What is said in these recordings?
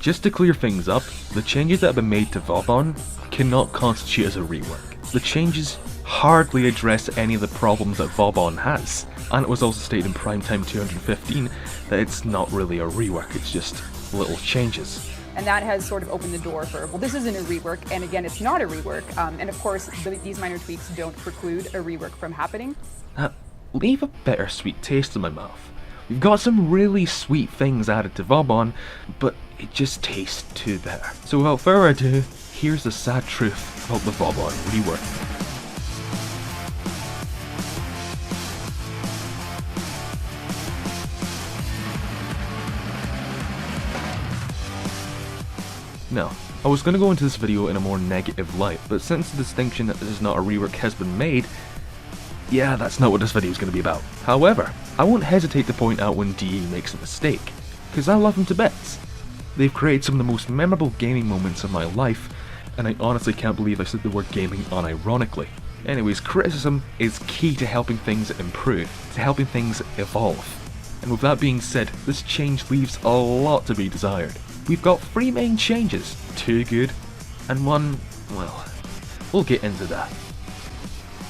Just to clear things up, the changes that have been made to Vauban cannot constitute as a rework. The changes hardly address any of the problems that Vauban has, and it was also stated in Primetime 215 that it's not really a rework, it's just little changes. And that has sort of opened the door for, well, this isn't a rework, and again, it's not a rework, and of course, these minor tweaks don't preclude a rework from happening. Leave a bittersweet taste in my mouth. We've got some really sweet things added to Vauban, but it just tastes too bitter. So without further ado, here's the sad truth about the Vauban rework. Now, I was going to go into this video in a more negative light, but since the distinction that this is not a rework has been made, yeah, that's not what this video is going to be about. However, I won't hesitate to point out when DE makes a mistake, because I love them to bits. They've created some of the most memorable gaming moments of my life, and I honestly can't believe I said the word gaming unironically. Anyways, criticism is key to helping things improve, to helping things evolve. And with that being said, this change leaves a lot to be desired. We've got 3 main changes, 2 good, and 1, well, we'll get into that.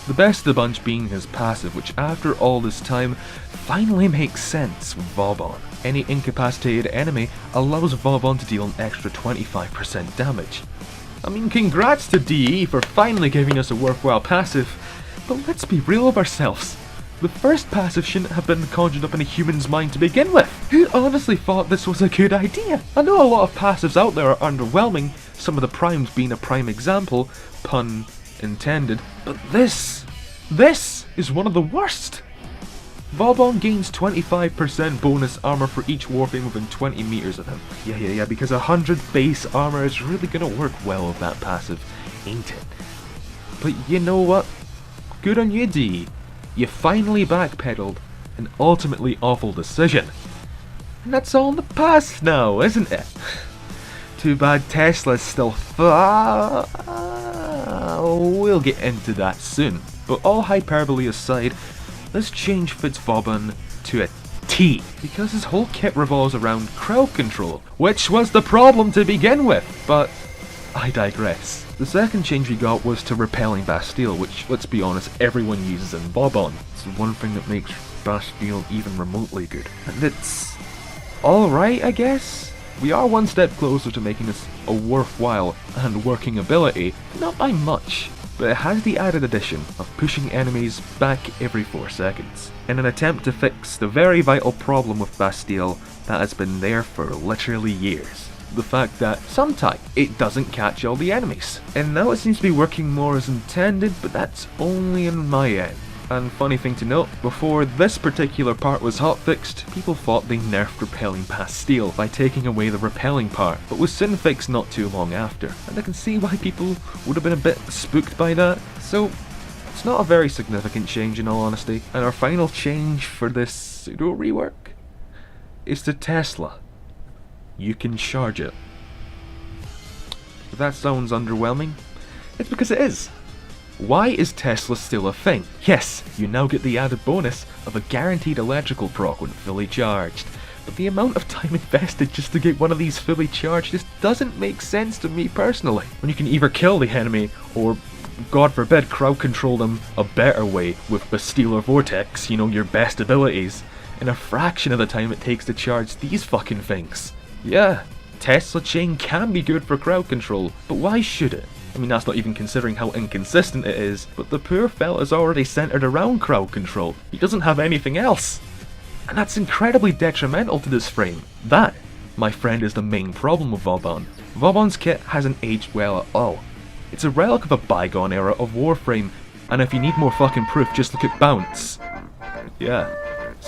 The best of the bunch being his passive, which after all this time, finally makes sense with Vauban. Any incapacitated enemy allows Vauban to deal an extra 25% damage. I mean, congrats to DE for finally giving us a worthwhile passive, but let's be real with ourselves. The first passive shouldn't have been conjured up in a human's mind to begin with. Who honestly thought this was a good idea? I know a lot of passives out there are underwhelming, some of the primes being a prime example, pun intended, but this is one of the worst. Vauban gains 25% bonus armor for each warframe within 20 meters of him. Yeah, because 100 base armor is really gonna work well with that passive, ain't it? But you know what? Good on you, DE. You finally backpedaled an ultimately awful decision. And that's all in the past now, isn't it? Too bad Tesla's still we'll get into that soon. But all hyperbole aside, this change fits Vauban to a T, because his whole kit revolves around crowd control, which was the problem to begin with, but I digress. The second change we got was to repelling Bastille, which, let's be honest, everyone uses in Vauban. It's the one thing that makes Bastille even remotely good. And it's alright, I guess? We are one step closer to making this a worthwhile and working ability, not by much, but it has the added addition of pushing enemies back every 4 seconds, in an attempt to fix the very vital problem with Bastille that has been there for literally years. The fact that sometimes it doesn't catch all the enemies. And now it seems to be working more as intended, but that's only on my end. And funny thing to note, before this particular part was hotfixed, people thought they nerfed repelling Bastille by taking away the repelling part, but was soon fixed not too long after. And I can see why people would have been a bit spooked by that, so it's not a very significant change in all honesty. And our final change for this pseudo rework is to Tesla. You can charge it. If that sounds underwhelming, it's because it is. Why is Tesla still a thing? Yes, you now get the added bonus of a guaranteed electrical proc when fully charged, but the amount of time invested just to get one of these fully charged just doesn't make sense to me personally. When you can either kill the enemy or, God forbid, crowd control them a better way with Bastille or Vortex, you know, your best abilities, in a fraction of the time it takes to charge these fucking things. Yeah, Tesla chain can be good for crowd control, but why should it? I mean, that's not even considering how inconsistent it is, but the poor fella's already centered around crowd control. He doesn't have anything else. And that's incredibly detrimental to this frame. That, my friend, is the main problem with Vauban. Vauban's kit hasn't aged well at all. It's a relic of a bygone era of Warframe, and if you need more fucking proof, just look at Bounce. Yeah,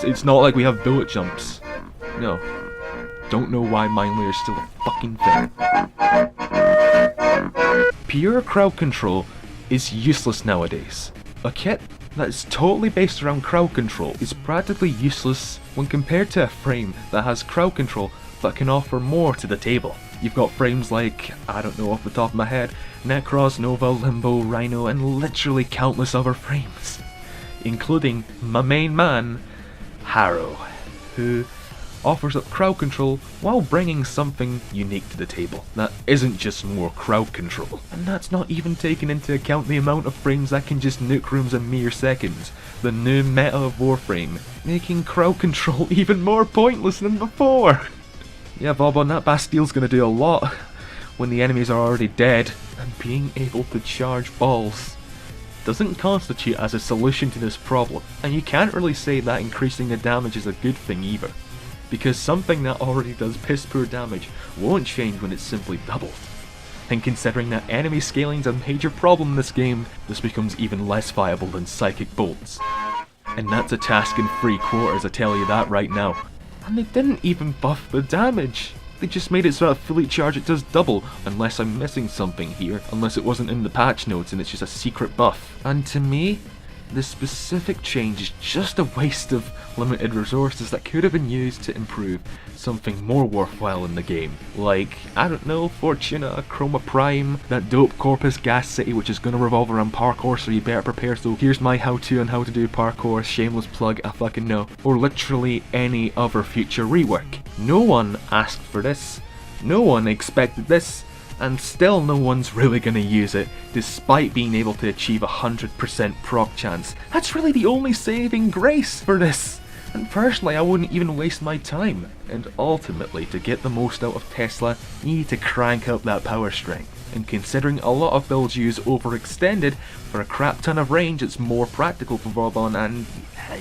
it's not like we have bullet jumps. No. Don't know why Mind Layer is still a fucking thing. Pure crowd control is useless nowadays. A kit that is totally based around crowd control is practically useless when compared to a frame that has crowd control that can offer more to the table. You've got frames like, I don't know off the top of my head, Necros, Nova, Limbo, Rhino, and literally countless other frames, including my main man, Harrow, who offers up crowd control while bringing something unique to the table that isn't just more crowd control. And that's not even taking into account the amount of frames that can just nuke rooms in mere seconds. The new meta of Warframe, making crowd control even more pointless than before. Yeah, Vauban, that Bastille's gonna do a lot when the enemies are already dead, and being able to charge balls doesn't constitute as a solution to this problem. And you can't really say that increasing the damage is a good thing either, because something that already does piss poor damage won't change when it's simply doubled. And considering that enemy scaling's a major problem in this game, this becomes even less viable than psychic bolts. And that's a task in 3/4, I tell you that right now. And they didn't even buff the damage. They just made it so that fully charged it does double, unless I'm missing something here, unless it wasn't in the patch notes and it's just a secret buff. And to me, this specific change is just a waste of limited resources that could have been used to improve something more worthwhile in the game. Like, I don't know, Fortuna, Chroma Prime, that dope Corpus Gas City which is gonna revolve around parkour, so you better prepare. So here's my how-to on how to do parkour, shameless plug, I fucking know. Or literally any other future rework. No one asked for this, no one expected this, and still no one's really gonna use it, despite being able to achieve 100% proc chance. That's really the only saving grace for this. And personally, I wouldn't even waste my time. And ultimately, to get the most out of Tesla, you need to crank up that power strength. And considering a lot of builds use overextended, for a crap ton of range it's more practical for Vauban, and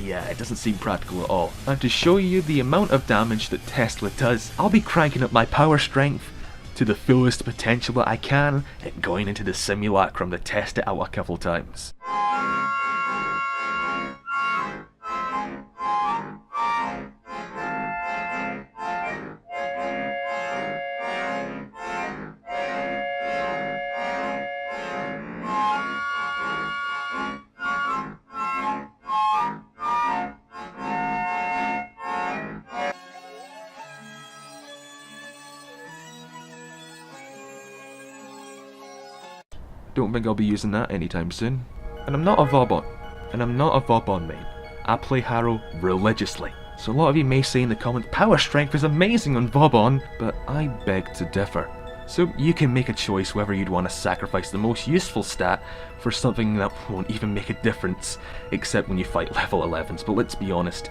yeah, it doesn't seem practical at all. And to show you the amount of damage that Tesla does, I'll be cranking up my power strength to the fullest potential that I can, and going into the simulacrum to test it out a couple times. Don't think I'll be using that anytime soon. And I'm not a Vauban. And I'm not a Vauban main. I play Harrow religiously. So a lot of you may say in the comments, power strength is amazing on Vauban, but I beg to differ. So you can make a choice whether you'd want to sacrifice the most useful stat for something that won't even make a difference, except when you fight level 11s, but let's be honest,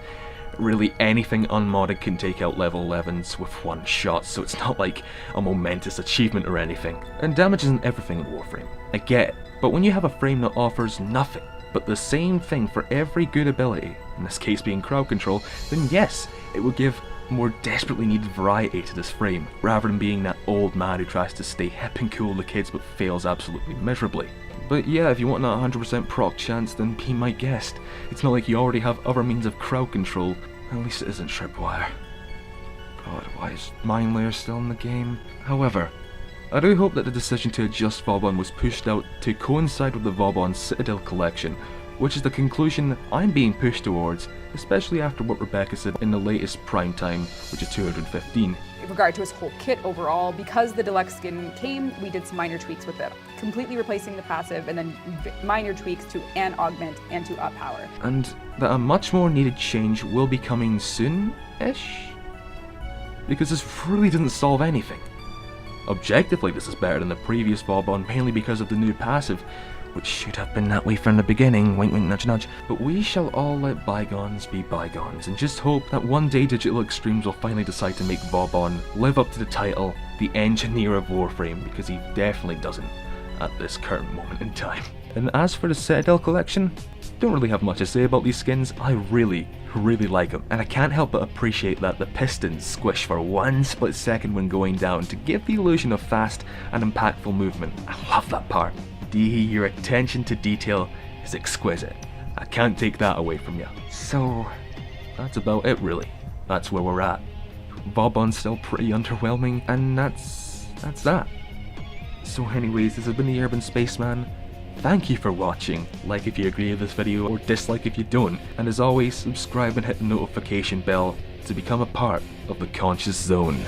really anything unmodded can take out level 11s with one shot, so it's not like a momentous achievement or anything. And damage isn't everything in Warframe, I get it, but when you have a frame that offers nothing but the same thing for every good ability, in this case being crowd control, then yes, it would give more desperately needed variety to this frame, rather than being that old man who tries to stay hip and cool with the kids but fails absolutely miserably. But yeah, if you want that 100% proc chance, then be my guest. It's not like you already have other means of crowd control. At least it isn't tripwire. God, why is Mine Layer still in the game? However, I do hope that the decision to adjust Vauban was pushed out to coincide with the Vauban Citadel Collection, which is the conclusion I'm being pushed towards, especially after what Rebecca said in the latest prime time, which is 215. In regard to his whole kit overall, because the deluxe skin came, we did some minor tweaks with it, completely replacing the passive and then minor tweaks to and augment and to up power. And that a much more needed change will be coming soon-ish? Because this really doesn't solve anything. Objectively, this is better than the previous Vauban, mainly because of the new passive, which should have been that way from the beginning, wink wink nudge nudge. But we shall all let bygones be bygones, and just hope that one day Digital Extremes will finally decide to make Vauban live up to the title, the engineer of Warframe, because he definitely doesn't at this current moment in time. And as for the Citadel Collection, don't really have much to say about these skins. I really like them, and I can't help but appreciate that the pistons squish for one split second when going down to give the illusion of fast and impactful movement. I love that part. Dee, your attention to detail is exquisite. I can't take that away from you. So, that's about it really. That's where we're at. Vauban's still pretty underwhelming, and that's that. So anyways, this has been the Urban Spaceman. Thank you for watching. Like if you agree with this video, or dislike if you don't. And as always, subscribe and hit the notification bell to become a part of the Conscious Zone.